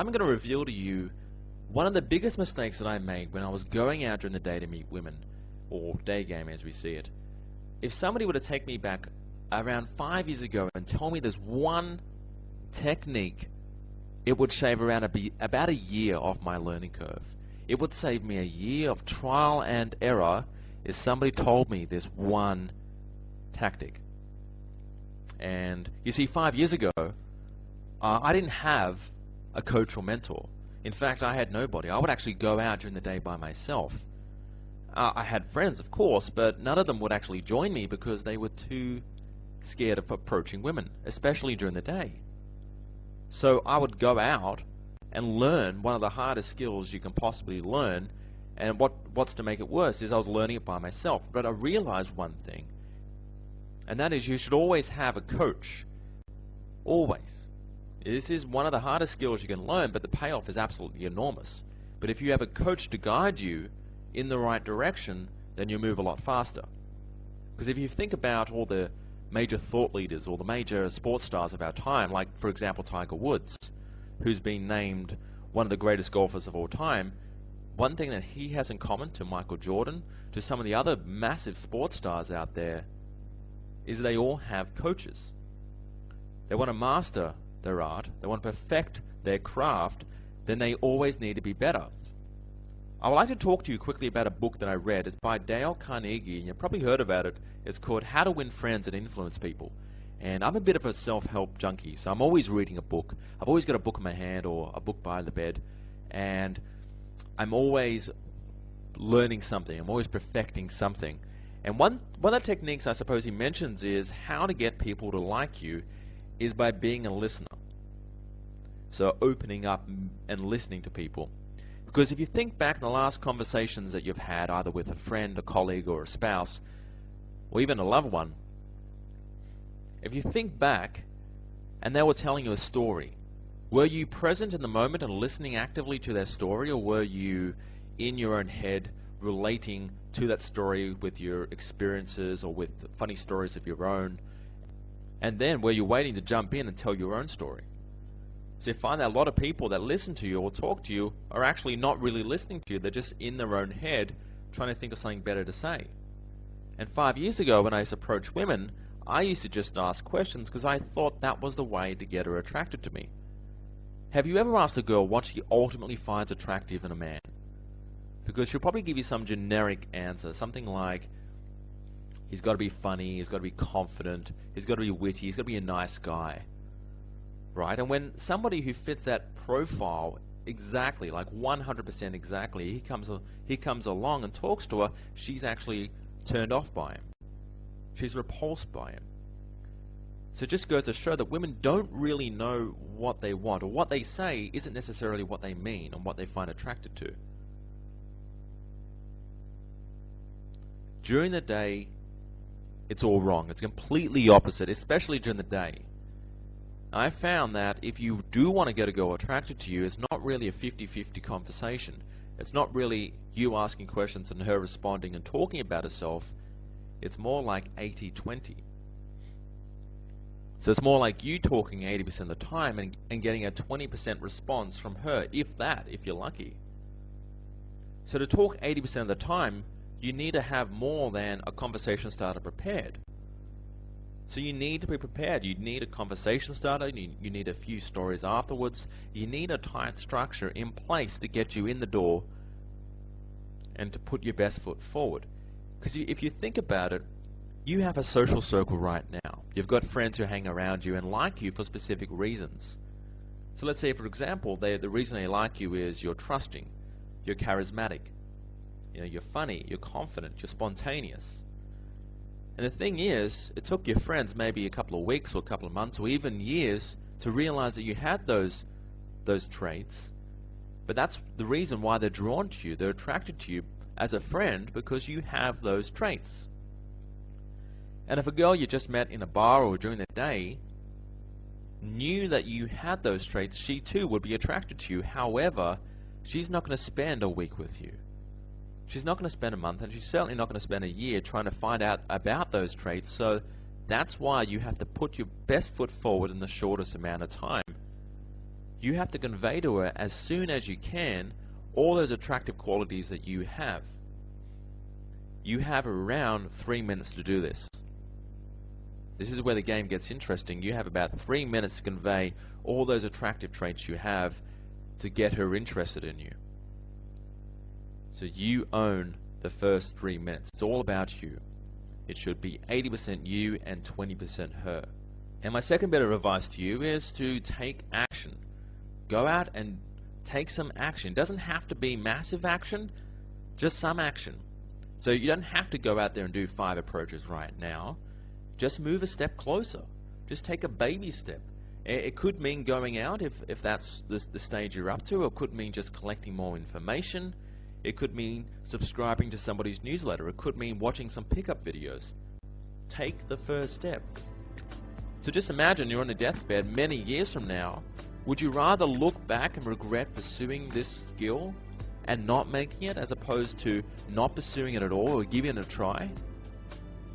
I'm going to reveal to you one of the biggest mistakes that I made when I was going out during the day to meet women, or day game as we see it. If somebody were to take me back around 5 years ago and tell me there's one technique, it would shave around about a year off my learning curve. It would save me a year of trial and error if somebody told me this one tactic. And you see, 5 years ago, I didn't have a coach or mentor. In fact, I had nobody. I would actually go out during the day by myself. I had friends, of course, but none of them would actually join me because they were too scared of approaching women, especially during the day. So I would go out and learn one of the hardest skills you can possibly learn, and what's to make it worse is I was learning it by myself. But I realized one thing, and that is you should always have a coach. Always. This is one of the hardest skills you can learn, but the payoff is absolutely enormous. But if you have a coach to guide you in the right direction, then you'll move a lot faster. Because if you think about all the major thought leaders or the major sports stars of our time, like, for example, Tiger Woods, who's been named one of the greatest golfers of all time, one thing that he has in common to Michael Jordan, to some of the other massive sports stars out there, is they all have coaches. They want to master their art, they want to perfect their craft, then they always need to be better. I would like to talk to you quickly about a book that I read. It's by Dale Carnegie, and you've probably heard about it. It's called How to Win Friends and Influence People. And I'm a bit of a self-help junkie, so I'm always reading a book. I've always got a book in my hand or a book by the bed, and I'm always learning something. I'm always perfecting something. And one of the techniques I suppose he mentions is how to get people to like you is by being a listener. So opening up and listening to people. Because if you think back in the last conversations that you've had, either with a friend, a colleague, or a spouse, or even a loved one, if you think back and they were telling you a story, were you present in the moment and listening actively to their story, or were you in your own head relating to that story with your experiences or with funny stories of your own? And then were you waiting to jump in and tell your own story? So you find that a lot of people that listen to you or talk to you are actually not really listening to you. They're just in their own head trying to think of something better to say. And 5 years ago when I used to approach women, I used to just ask questions because I thought that was the way to get her attracted to me. Have you ever asked a girl what she ultimately finds attractive in a man? Because she'll probably give you some generic answer, something like, he's got to be funny, he's got to be confident, he's got to be witty, he's got to be a nice guy. Right? And when somebody who fits that profile exactly, like 100% exactly, he comes along and talks to her, she's actually turned off by him. She's repulsed by him. So it just goes to show that women don't really know what they want, or what they say isn't necessarily what they mean and what they find attracted to. During the day, it's all wrong. It's completely opposite, especially during the day. I found that if you do want to get a girl attracted to you, it's not really a 50-50 conversation. It's not really you asking questions and her responding and talking about herself. It's more like 80-20. So it's more like you talking 80% of the time and getting a 20% response from her, if that, if you're lucky. So to talk 80% of the time, you need to have more than a conversation starter prepared. So you need to be prepared. You need a conversation starter. You need a few stories afterwards. You need a tight structure in place to get you in the door and to put your best foot forward. Because if you think about it, you have a social circle right now. You've got friends who hang around you and like you for specific reasons. So let's say, for example, the reason they like you is you're trusting, you're charismatic, you're funny, you're confident, you're spontaneous. And the thing is, it took your friends maybe a couple of weeks or a couple of months or even years to realize that you had those traits. But that's the reason why they're drawn to you. They're attracted to you as a friend because you have those traits. And if a girl you just met in a bar or during the day knew that you had those traits, she too would be attracted to you. However, she's not going to spend a week with you. She's not going to spend a month, and she's certainly not going to spend a year trying to find out about those traits. So that's why you have to put your best foot forward in the shortest amount of time. You have to convey to her as soon as you can all those attractive qualities that you have. You have around 3 minutes to do this. This is where the game gets interesting. You have about 3 minutes to convey all those attractive traits you have to get her interested in you. So you own the first 3 minutes. It's all about you. It should be 80% you and 20% her. And my second bit of advice to you is to take action. Go out and take some action. It doesn't have to be massive action, just some action. So you don't have to go out there and do 5 approaches right now. Just move a step closer. Just take a baby step. It could mean going out if that's the stage you're up to. It could mean just collecting more information. It could mean subscribing to somebody's newsletter. It could mean watching some pickup videos. Take the first step. So just imagine you're on a deathbed many years from now. Would you rather look back and regret pursuing this skill and not making it, as opposed to not pursuing it at all or giving it a try?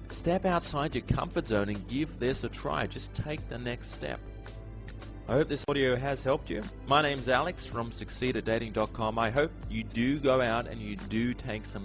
Step outside your comfort zone and give this a try. Just take the next step. I hope this audio has helped you. My name's Alex from succeedatdating.com. I hope you do go out and you do take some